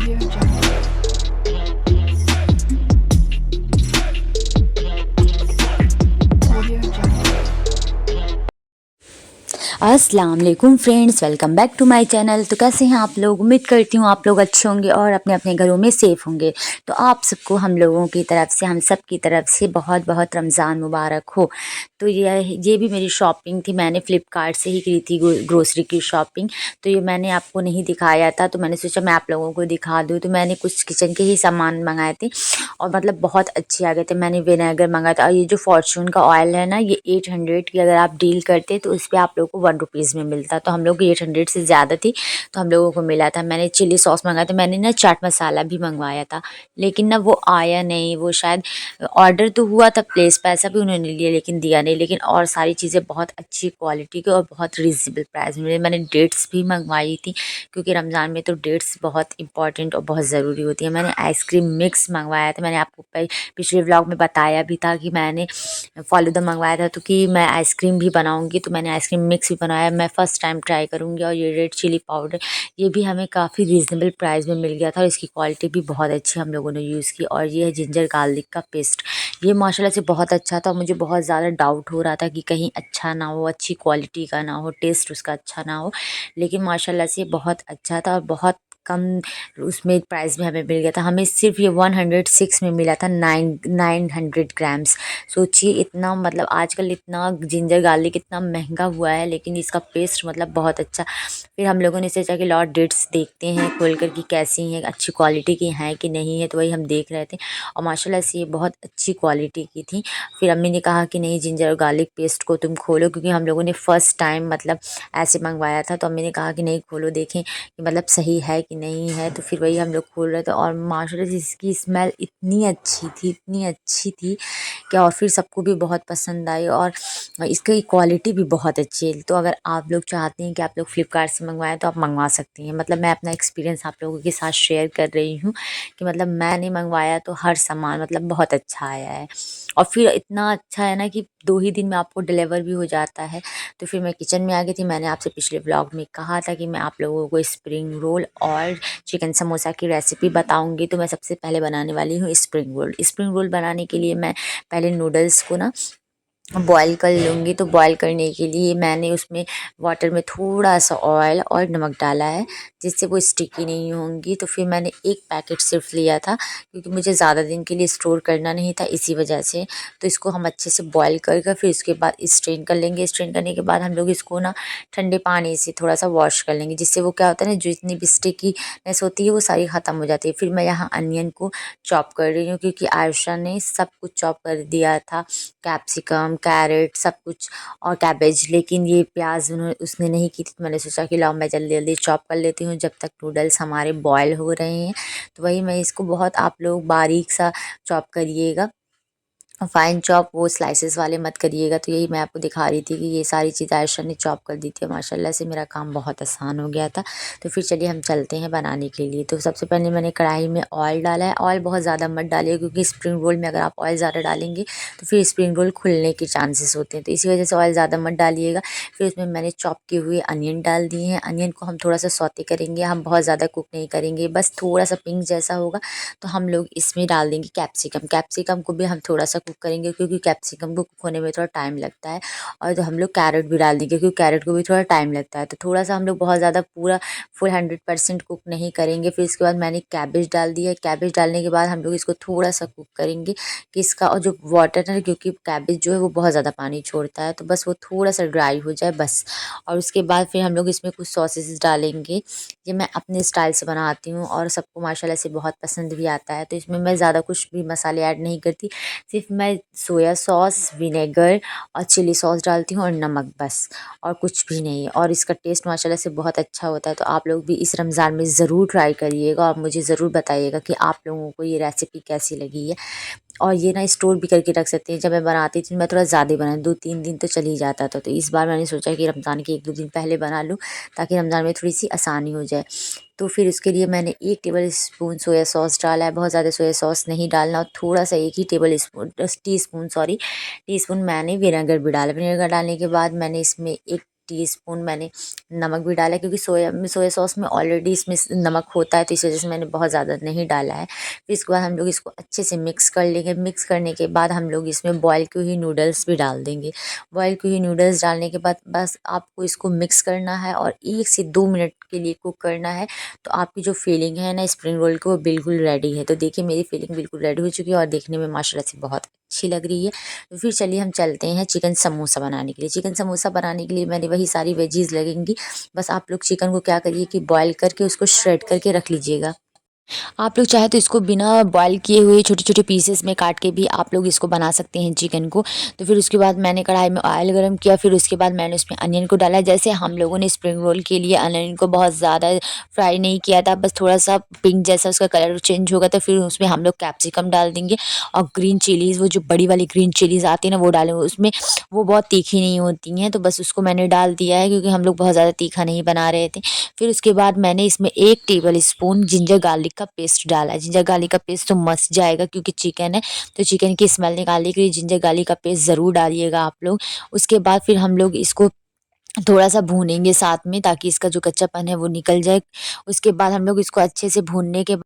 Audio Jungle. Audio Jungle. अस्सलाम वालेकुम friends, welcome back to my channel. तो कैसे हैं आप लोग? उम्मीद करती हूँ आप लोग अच्छे होंगे और अपने अपने घरों में सेफ़ होंगे। तो आप सबको हम लोगों की तरफ से, हम सब की तरफ से बहुत बहुत रमज़ान मुबारक हो। तो ये भी मेरी शॉपिंग थी, मैंने फ़्लिपकार्ट से ही की थी ग्रोसरी की शॉपिंग। तो ये मैंने आपको नहीं दिखाया था, तो मैंने सोचा मैं आप लोगों को दिखा दूँ। तो मैंने कुछ किचन के ही सामान मंगाए थे और मतलब बहुत अच्छे आ गए थे। मैंने विनेगर मंगाया था और ये जो फॉर्चून का ऑयल है ना, ये 800 की अगर आप डील करते तो उस पर आप लोगों को 1 रुपीज़ में मिलता। तो हम लोग 800 से ज़्यादा थी तो हम लोगों को मिला था। मैंने चिली सॉस मंगाया था, मैंने ना चाट मसाला भी मंगवाया था, लेकिन ना वो आया नहीं। वो शायद ऑर्डर तो हुआ था, प्लेस पैसा भी उन्होंने लिया लेकिन दिया नहीं। लेकिन और सारी चीज़ें बहुत अच्छी क्वालिटी की और बहुत रीज़नेबल प्राइस में। मैंने डेट्स भी मंगवाई थी क्योंकि रमज़ान में तो डेट्स बहुत इंपॉर्टेंट और बहुत ज़रूरी होती है। मैंने आइसक्रीम मिक्स मंगवाया था, मैंने आपको पिछले व्लॉग में बताया भी था कि मैंने फ़ालूदा मंगवाया था तो कि मैं आइसक्रीम भी बनाऊंगी। तो मैंने आइसक्रीम मिक्स भी बनाया, मैं फ़र्स्ट टाइम ट्राई करूंगी। और ये रेड चिली पाउडर, ये भी हमें काफ़ी रीज़नेबल प्राइस में मिल गया था और इसकी क्वालिटी भी बहुत अच्छी हम लोगों ने यूज़ की। और ये है जिंजर गार्लिक का पेस्ट, ये माशाल्लाह से बहुत अच्छा था। मुझे बहुत ज़्यादा डाउट हो रहा था कि कहीं अच्छा ना हो, अच्छी क्वालिटी का ना हो, टेस्ट उसका अच्छा ना हो, लेकिन माशाल्लाह से बहुत अच्छा था और बहुत कम उसमें प्राइस में हमें मिल गया था। हमें सिर्फ ये 106 में मिला था, 900 ग्राम्स। सोचिए इतना, मतलब आजकल इतना जिंजर गार्लिक इतना महंगा हुआ है, लेकिन इसका पेस्ट मतलब बहुत अच्छा। फिर हम लोगों ने सोचा कि लॉ डेट्स देखते हैं खोल कर कि कैसी हैं, अच्छी क्वालिटी की हैं कि नहीं है। तो वही हम देख रहे थे और माशाल्लाह से ये बहुत अच्छी क्वालिटी की थी। फिर अम्मी ने कहा कि नहीं, जिंजर और गार्लिक पेस्ट को तुम खोलो, क्योंकि हम लोगों ने फ़र्स्ट टाइम मतलब ऐसे मंगवाया था। तो अम्मी ने कहा कि नहीं खोलो, देखें कि मतलब सही है कि नहीं है। तो फिर वही हम लोग खोल रहे थे और माशाल्लाह से इसकी स्मेल इतनी अच्छी थी, इतनी अच्छी थी कि और फिर सबको भी बहुत पसंद आई और इसकी क्वालिटी भी बहुत अच्छी है। तो अगर आप लोग चाहते हैं कि आप लोग फ्लिपकार्ट से मंगवाएं तो आप मंगवा सकती हैं। मतलब मैं अपना एक्सपीरियंस आप लोगों के साथ शेयर कर रही हूँ कि मतलब मैंने मंगवाया तो हर सामान मतलब बहुत अच्छा आया है। और फिर इतना अच्छा है ना कि 2 ही दिन में आपको डिलीवर भी हो जाता है। तो फिर मैं किचन में आ गई थी। मैंने आपसे पिछले व्लॉग में कहा था कि मैं आप लोगों को स्प्रिंग रोल और चिकन समोसा की रेसिपी बताऊंगी। तो मैं सबसे पहले बनाने वाली हूँ स्प्रिंग रोल। स्प्रिंग रोल बनाने के लिए मैं पहले नूडल्स को ना बॉईल कर लूँगी। तो बॉईल करने के लिए मैंने उसमें वाटर में थोड़ा सा ऑयल और नमक डाला है, जिससे वो स्टिकी नहीं होंगी। तो फिर मैंने एक पैकेट सिर्फ लिया था क्योंकि मुझे ज़्यादा दिन के लिए स्टोर करना नहीं था, इसी वजह से। तो इसको हम अच्छे से बॉईल कर फिर उसके बाद स्ट्रेन कर लेंगे। स्ट्रेन करने के बाद हम लोग इसको ना ठंडे पानी से थोड़ा सा वॉश कर लेंगे, जिससे वो क्या होता है ना, जो इतनी भी स्टिकीनेस होती है वो सारी ख़त्म हो जाती है। फिर मैं यहाँ अनियन को चॉप कर रही हूँ क्योंकि आयशा ने सब कुछ चॉप कर दिया था, कैप्सिकम, कैरेट, सब कुछ और कैबेज। लेकिन ये प्याज उसने नहीं की थी। तो मैंने सोचा कि लाओ मैं जल्दी जल्दी चॉप कर लेती हूँ जब तक नूडल्स हमारे बॉयल हो रहे हैं। तो वही मैं इसको बहुत, आप लोग बारीक सा चॉप करिएगा, फाइन चॉप, वो स्लाइसेस वाले मत करिएगा। तो यही मैं आपको दिखा रही थी कि ये सारी चीज़ आयशा ने चॉप कर दी थी। माशाल्लाह से मेरा काम बहुत आसान हो गया था। तो फिर चलिए हम चलते हैं बनाने के लिए। तो सबसे पहले मैंने कढ़ाई में ऑयल डाला है। ऑयल बहुत ज़्यादा मत डालिए क्योंकि स्प्रिंग रोल में अगर आप ऑयल ज़्यादा डालेंगे तो फिर स्प्रिंग रोल खुलने के चांसेस होते हैं। तो इसी वजह से ऑयल ज़्यादा मत डालिएगा। फिर उसमें मैंने चॉप किए हुए अनियन डाल दिए हैं। अनियन को हम थोड़ा सा सौते करेंगे, हम बहुत ज़्यादा कुक नहीं करेंगे, बस थोड़ा सा पिंक जैसा होगा तो हम लोग इसमें डाल देंगे कैप्सिकम। कैप्सिकम को भी हम थोड़ा सा कुक करेंगे क्योंकि कैप्सिकम को कुक होने में थोड़ा टाइम लगता है। और तो हम लोग कैरेट भी डाल देंगे क्योंकि कैरेट को भी थोड़ा टाइम लगता है। तो थोड़ा सा हम लोग बहुत ज़्यादा पूरा फुल 100% कुक नहीं करेंगे। फिर इसके बाद मैंने कैबेज डाल दिया। कैबेज डालने के बाद हम लोग इसको थोड़ा सा कुक करेंगे कि इसका और जो वाटर है, क्योंकि कैबेज जो है वो बहुत ज़्यादा पानी छोड़ता है, तो बस वो थोड़ा सा ड्राई हो जाए बस। और उसके बाद फिर हम लोग इसमें कुछ सॉसेस डालेंगे। ये मैं अपने स्टाइल से बनाती हूँ और सबको माशाल्लाह से बहुत पसंद भी आता है। तो इसमें मैं ज़्यादा कुछ भी मसाले ऐड नहीं करती, सिर्फ मैं सोया सॉस, विनेगर और चिली सॉस डालती हूँ और नमक, बस और कुछ भी नहीं। और इसका टेस्ट माशाल्लाह से बहुत अच्छा होता है। तो आप लोग भी इस रमज़ान में ज़रूर ट्राई करिएगा और मुझे ज़रूर बताइएगा कि आप लोगों को ये रेसिपी कैसी लगी है। और ये ना स्टोर भी करके रख सकते हैं। जब मैं बनाती थी मैं थोड़ा ज़्यादा बनाई, 2-3 दिन तो चल ही जाता था। तो इस बार मैंने सोचा कि रमज़ान के 1-2 दिन पहले बना लूँ ताकि रमज़ान में थोड़ी सी आसानी हो जाए। तो फिर उसके लिए मैंने 1 टेबल स्पून सोया सॉस डाला है। बहुत ज़्यादा सोया सॉस नहीं डालना और थोड़ा सा 1 ही टी स्पून मैंने विनेगर भी डाला। विनेगर डालने के बाद मैंने इसमें 1 टीस्पून मैंने नमक भी डाला, क्योंकि सोया सॉस में ऑलरेडी इसमें नमक होता है, तो इस वजह से मैंने बहुत ज़्यादा नहीं डाला है। फिर इसके बाद हम लोग इसको अच्छे से मिक्स कर लेंगे। मिक्स करने के बाद हम लोग इसमें बॉयल की हुई नूडल्स भी डाल देंगे। बॉयल की हुई नूडल्स डालने के बाद बस आपको इसको मिक्स करना है और 1 से 2 मिनट के लिए कुक करना है। तो आपकी जो फीलिंग है ना स्प्रिंग रोल की, वो बिल्कुल रेडी है। तो देखिए मेरी फीलिंग बिल्कुल रेडी हो चुकी है और देखने में माशाल्लाह से बहुत अच्छी लग रही है। तो फिर चलिए हम चलते हैं चिकन समोसा बनाने के लिए। चिकन समोसा बनाने के लिए मैंने वही सारी वेजीज लगेंगी। बस आप लोग चिकन को क्या करिए कि बॉयल करके उसको श्रेड करके रख लीजिएगा। आप लोग चाहे तो इसको बिना बॉयल किए हुए छोटे छोटे पीसेस में काट के भी आप लोग इसको बना सकते हैं चिकन को। तो फिर उसके बाद मैंने कढ़ाई में ऑयल गरम किया, फिर उसके बाद मैंने उसमें अनियन को डाला। जैसे हम लोगों ने स्प्रिंग रोल के लिए अनियन को बहुत ज़्यादा फ्राई नहीं किया था, बस थोड़ा सा पिंक जैसा उसका कलर चेंज होगा, तो फिर उसमें हम लोग कैप्सिकम डाल देंगे और ग्रीन चिलीज़, वो जो बड़ी वाली ग्रीन चिलीज़ आती है ना, वो डालेंगे उसमें। वो बहुत तीखी नहीं होती हैं, तो बस उसको मैंने डाल दिया है, क्योंकि हम लोग बहुत ज़्यादा तीखा नहीं बना रहे थे। फिर उसके बाद मैंने इसमें 1 टेबल स्पून जिंजर गार्लिक का पेस्ट डाला। जिंजर गार्लिक का पेस्ट तो मस्त जाएगा, क्योंकि चिकन है, तो चिकन की स्मेल निकालने के लिए जिंजर गार्लिक का पेस्ट ज़रूर डालिएगा आप लोग। उसके बाद फिर हम लोग इसको थोड़ा सा भूनेंगे साथ में, ताकि इसका जो कच्चापन है वो निकल जाए। उसके बाद हम लोग इसको अच्छे से भूनने के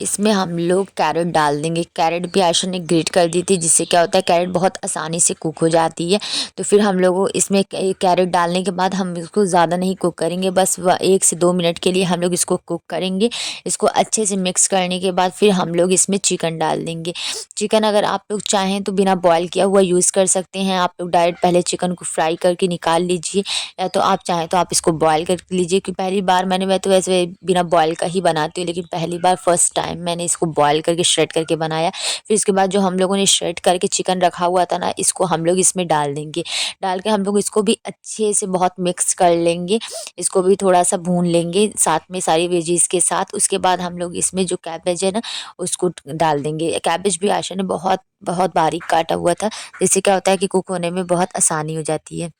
इसमें हम लोग कैरेट डाल देंगे। कैरेट भी आयशा ने ग्रेट कर दी थी, जिससे क्या होता है कैरेट बहुत आसानी से कुक हो जाती है। तो फिर हम लोग इसमें कैरेट डालने के बाद हम इसको ज़्यादा नहीं कुक करेंगे, बस 1 से 2 मिनट के लिए हम लोग इसको कुक करेंगे। इसको अच्छे से मिक्स करने के बाद फिर हम लोग इसमें चिकन डाल देंगे। चिकन अगर आप लोग चाहें तो बिना बॉयल किया हुआ यूज़ कर सकते हैं। आप लोग डायरेक्ट पहले चिकन को फ्राई करके निकाल लीजिए, या तो आप चाहें तो आप इसको बॉयल कर लीजिए। कि पहली बार मैं तो वैसे बिना बॉयल का ही बनाती हूँ, लेकिन पहली बार फर्स्ट टाइम मैंने इसको बॉयल करके श्रेड करके बनाया। फिर इसके बाद जो हम लोगों ने श्रेड करके चिकन रखा हुआ था ना, इसको हम लोग इसमें डाल देंगे। डाल के हम लोग इसको भी अच्छे से बहुत मिक्स कर लेंगे। इसको भी थोड़ा सा भून लेंगे साथ में सारी वेजीज के साथ। उसके बाद हम लोग इसमें जो कैबेज है ना, उसको डाल देंगे। कैबेज भी आयशा ने बहुत बहुत बारीक काटा हुआ था, जिससे क्या होता है कि कुक होने में बहुत आसानी हो जाती है।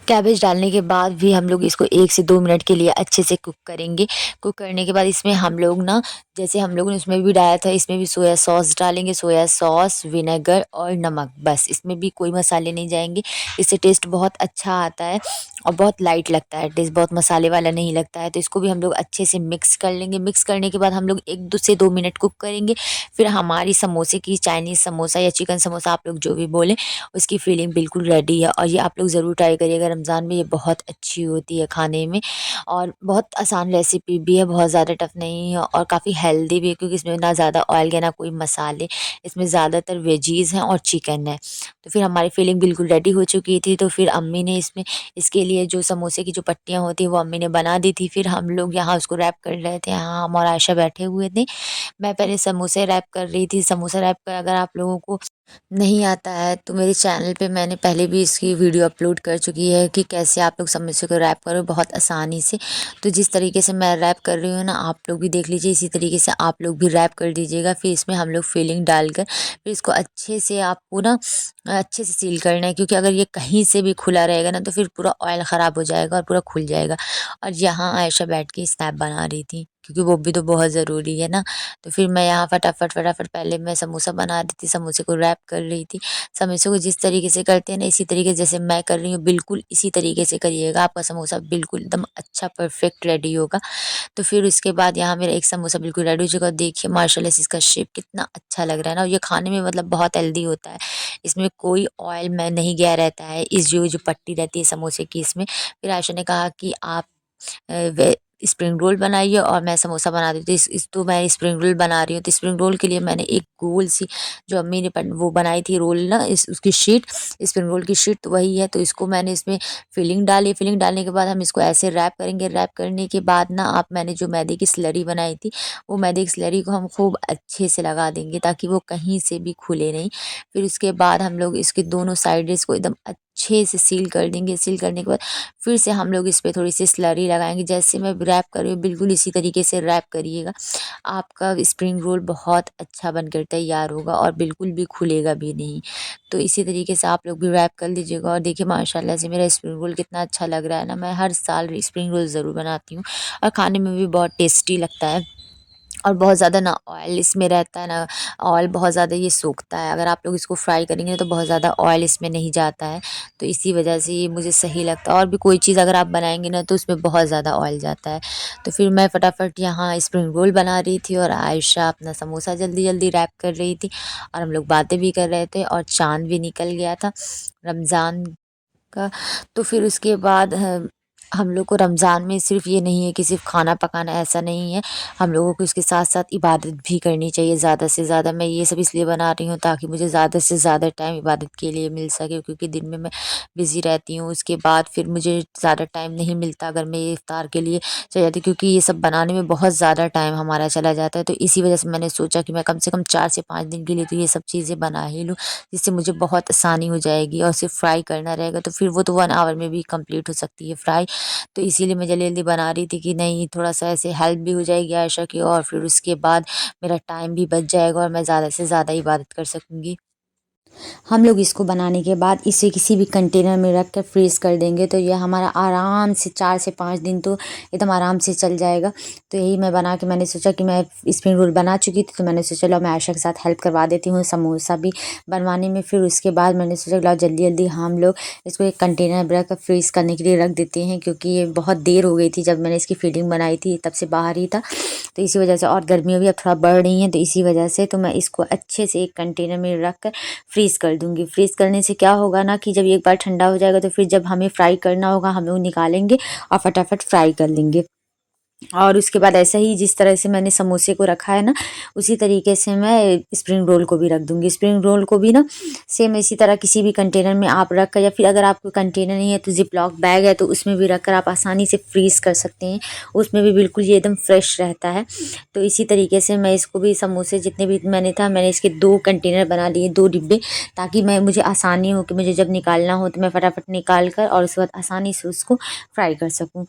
कैबेज डालने के बाद भी हम लोग इसको 1 से 2 मिनट के लिए अच्छे से कुक करेंगे। कुक करने के बाद इसमें हम लोग ना, जैसे हम लोगों ने उसमें भी डाला था, इसमें भी सोया सॉस डालेंगे। सोया सॉस, विनेगर और नमक, बस इसमें भी कोई मसाले नहीं जाएंगे। इससे टेस्ट बहुत अच्छा आता है और बहुत लाइट लगता है, टेस्ट बहुत मसाले वाला नहीं लगता है। तो इसको भी हम लोग अच्छे से मिक्स कर लेंगे। मिक्स करने के बाद हम लोग 1 से 2 मिनट कुक करेंगे। फिर हमारी समोसे की, चाइनीज़ समोसा या चिकन समोसा आप लोग जो भी बोलें, उसकी फीलिंग बिल्कुल रेडी है। और ये आप लोग ज़रूर ट्राई करिएगा रमज़ान में, ये बहुत अच्छी होती है खाने में और बहुत आसान रेसिपी भी है, बहुत ज़्यादा टफ नहीं है और काफ़ी हेल्दी भी है, क्योंकि इसमें ना ज़्यादा ऑयल है ना कोई मसाले, इसमें ज़्यादातर वेजीज़ हैं और चिकन है। तो फिर हमारी फीलिंग बिल्कुल रेडी हो चुकी थी। तो फिर अम्मी ने इसमें इसके लिए जो समोसे की जो पट्टियाँ होती हैं वो अम्मी ने बना दी थी। फिर हम लोग यहाँ उसको रैप कर रहे थे, यहाँ हम और आयशा बैठे हुए थे। मैं पहले समोसे रैप कर रही थी। समोसा रैप कर अगर आप लोगों को नहीं आता है तो मेरे चैनल पे मैंने पहले भी इसकी वीडियो अपलोड कर चुकी है कि कैसे आप लोग समोसे को रैप करो बहुत आसानी से। तो जिस तरीके से मैं रैप कर रही हूँ ना, आप लोग भी देख लीजिए, इसी तरीके से आप लोग भी रैप कर दीजिएगा। फिर इसमें हम लोग फिलिंग डालकर फिर इसको अच्छे से आपको ना अच्छे से सील करना है, क्योंकि अगर ये कहीं से भी खुला रहेगा ना तो फिर पूरा ऑयल ख़राब हो जाएगा और पूरा खुल जाएगा। और यहाँ आयशा बैठ के स्नैप बना रही थी, क्योंकि वो भी तो बहुत ज़रूरी है ना। तो फिर मैं यहाँ फटाफट फटाफट पहले मैं समोसा बना रही थी, समोसे को रैप कर रही थी। समोसे को जिस तरीके से करते हैं ना, इसी तरीके से जैसे मैं कर रही हूँ, बिल्कुल इसी तरीके से करिएगा। आपका समोसा बिल्कुल एकदम अच्छा परफेक्ट रेडी होगा। तो फिर उसके बाद यहाँ मेरा एक समोसा बिल्कुल रेडी हो चुका है। देखिए माशाल्लाह से इसका शेप कितना अच्छा लग रहा है ना, और ये खाने में मतलब बहुत हेल्दी होता है। इसमें कोई ऑयल में नहीं गया रहता है, इस जो पट्टी रहती है समोसे की इसमें। फिर आयशा ने कहा कि आप वे स्प्रिंग रोल बनाइए और मैं समोसा बना देती हूँ। तो मैं स्प्रिंग रोल बना रही हूँ। तो स्प्रिंग रोल के लिए मैंने एक गोल सी जो अम्मी ने वो बनाई थी रोल ना, उसकी शीट, स्प्रिंग रोल की शीट तो वही है। तो इसको मैंने इसमें फिलिंग डाली। फिलिंग डालने के बाद हम इसको ऐसे रैप करेंगे। रैप करने के बाद ना आप मैंने जो मैदे की स्लरी बनाई थी, वो मैदे की स्लरी को हम खूब अच्छे से लगा देंगे, ताकि वो कहीं से भी खुले नहीं। फिर उसके बाद हम लोग इसके दोनों साइड इसको एकदम अच्छे से सील कर देंगे। सील करने के बाद फिर से हम लोग इस पे थोड़ी सी स्लरी लगाएंगे। जैसे मैं रैप कर रही हूँ बिल्कुल इसी तरीके से रैप करिएगा। आपका स्प्रिंग रोल बहुत अच्छा बनकर तैयार होगा और बिल्कुल भी खुलेगा भी नहीं। तो इसी तरीके से आप लोग भी रैप कर लीजिएगा। और देखिए माशाल्लाह से मेरा स्प्रिंग रोल कितना अच्छा लग रहा है ना। मैं हर साल स्प्रिंग रोल ज़रूर बनाती हूँ और खाने में भी बहुत टेस्टी लगता है। और बहुत ज़्यादा ना ऑयल इसमें रहता है, ना ऑयल बहुत ज़्यादा ये सोखता है। अगर आप लोग इसको फ्राई करेंगे तो बहुत ज़्यादा ऑयल इसमें नहीं जाता है, तो इसी वजह से ये मुझे सही लगता है। और भी कोई चीज़ अगर आप बनाएंगे ना तो उसमें बहुत ज़्यादा ऑयल जाता है। तो फिर मैं फटाफट यहाँ स्प्रिंग रोल बना रही थी और आयशा अपना समोसा जल्दी जल्दी रैप कर रही थी, और हम लोग बातें भी कर रहे थे, और चाँद भी निकल गया था रमज़ान का। तो फिर उसके बाद हम लोग को रमज़ान में सिर्फ़ ये नहीं है कि सिर्फ़ खाना पकाना, ऐसा नहीं है, हम लोगों को इसके साथ-साथ इबादत भी करनी चाहिए ज़्यादा से ज़्यादा। मैं ये सब इसलिए बना रही हूँ ताकि मुझे ज़्यादा से ज़्यादा टाइम इबादत के लिए मिल सके, क्योंकि दिन में मैं बिज़ी रहती हूँ। उसके बाद फिर मुझे ज़्यादा टाइम नहीं मिलता अगर मैं ये इफ्तार के लिए चली जाती, क्योंकि ये सब बनाने में बहुत ज़्यादा टाइम हमारा चला जाता है। तो इसी वजह से मैंने सोचा कि मैं कम से कम 4 से 5 दिन के लिए तो ये सब चीज़ें बना ही लूँ, जिससे मुझे बहुत आसानी हो जाएगी। और सिर्फ़ फ्राई करना रहेगा तो फिर वो तो 1 आवर में भी कंप्लीट हो सकती है फ्राई। तो इसीलिए मैं जल्दी-जल्दी बना रही थी कि नहीं, थोड़ा-सा ऐसे हेल्प भी हो जाएगी आयशा की, और फिर उसके बाद मेरा टाइम भी बच जाएगा और मैं ज़्यादा से ज़्यादा इबादत कर सकूँगी। हम लोग इसको बनाने के बाद इसे किसी भी कंटेनर में रख कर फ्रीज़ कर देंगे, तो ये हमारा आराम से 4 से 5 दिन तो एकदम आराम से चल जाएगा। तो यही मैं बना के मैंने सोचा कि मैं स्प्रिंग रोल बना चुकी थी, तो मैंने सोचा लो मैं आयशा के साथ हेल्प करवा देती हूँ समोसा भी बनवाने में। फिर उसके बाद मैंने सोचा लो जल्दी-जल्दी हम लोग इसको एक कंटेनर में रख कर फ्रीज़ करने के लिए रख देते हैं, क्योंकि ये बहुत देर हो गई थी जब मैंने इसकी फीडिंग बनाई थी, तब से बाहर ही था। तो इसी वजह से, और गर्मियाँ भी अब थोड़ा बढ़ रही हैं, तो इसी वजह से तो मैं इसको अच्छे से एक कंटेनर में रख कर फ्रीज़ कर दूँगी। फ्रीज़ करने से क्या होगा ना कि जब एक बार ठंडा हो जाएगा तो फिर जब हमें फ्राई करना होगा हम लोग निकालेंगे और फटाफट फ्राई कर लेंगे। और उसके बाद ऐसा ही जिस तरह से मैंने समोसे को रखा है ना, उसी तरीके से मैं स्प्रिंग रोल को भी रख दूँगी। स्प्रिंग रोल को भी ना सेम इसी तरह किसी भी कंटेनर में आप रख कर, या फिर अगर आपको कंटेनर नहीं है तो ज़िप-लॉक बैग है तो उसमें भी रख कर आप आसानी से फ्रीज़ कर सकते हैं। उसमें भी बिल्कुल ये एकदम फ्रेश रहता है। तो इसी तरीके से मैं इसको भी समोसे जितने भी मैंने था, मैंने इसके 2 कंटेनर बना लिए, 2 डिब्बे, ताकि मैं मुझे आसानी हो कि मुझे जब निकालना हो तो मैं फटाफट निकाल कर और उसके बाद आसानी से उसको फ्राई कर सकूँ।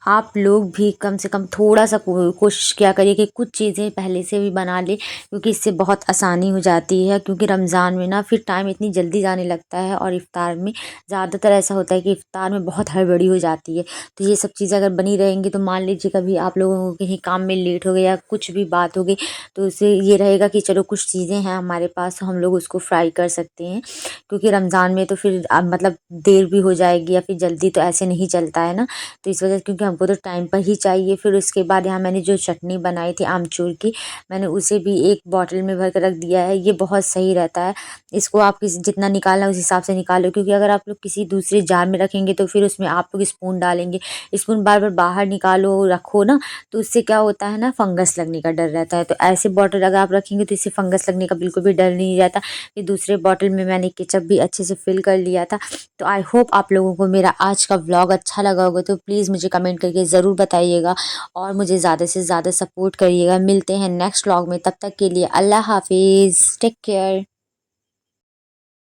आप लोग भी कम से कम थोड़ा-सा कोशिश किया करिए कि कुछ चीज़ें पहले से भी बना लें, क्योंकि इससे बहुत आसानी हो जाती है। क्योंकि रमज़ान में ना फिर टाइम इतनी जल्दी जाने लगता है, और इफ़्तार में ज़्यादातर ऐसा होता है कि इफ़्तार में बहुत हड़बड़ी हो जाती है। तो ये सब चीज़ें अगर बनी रहेंगी तो मान लीजिए कभी आप लोगों को कहीं काम में लेट हो गया या कुछ भी बात हो गई, तो उससे ये रहेगा कि चलो कुछ चीज़ें हैं हमारे पास, तो हम लोग उसको फ्राई कर सकते हैं। क्योंकि रमज़ान में तो फिर मतलब देर भी हो जाएगी या फिर जल्दी तो ऐसे नहीं चलता है ना। तो इस वजह से, क्योंकि हमको तो टाइम पर ही चाहिए। फिर उसके बाद यहाँ मैंने जो चटनी बनाई थी आमचूर की, मैंने उसे भी एक बॉटल में भर के रख दिया है। ये बहुत सही रहता है। इसको आप किसी जितना निकालना है उस हिसाब से निकालो, क्योंकि अगर आप लोग किसी दूसरे जार में रखेंगे तो फिर उसमें आप लोग स्पून डालेंगे, स्पून बार-बार बाहर निकालो, रखो ना, तो उससे क्या होता है ना, फंगस लगने का डर रहता है। तो ऐसे बॉटल अगर आप रखेंगे तो इससे फंगस लगने का बिल्कुल भी डर नहीं रहता। फिर दूसरे बॉटल में मैंने केचप भी अच्छे से फिल कर लिया था। तो आई होप आप लोगों को मेरा आज का व्लॉग अच्छा लगा होगा, तो प्लीज़ मुझे कमेंट करके ज़रूर बताइएगा और मुझे ज़्यादा से ज़्यादा सपोर्ट करिएगा। मिलते हैं नेक्स्ट व्लॉग में, तब तक के लिए अल्लाह हाफ़िज़, टेक केयर।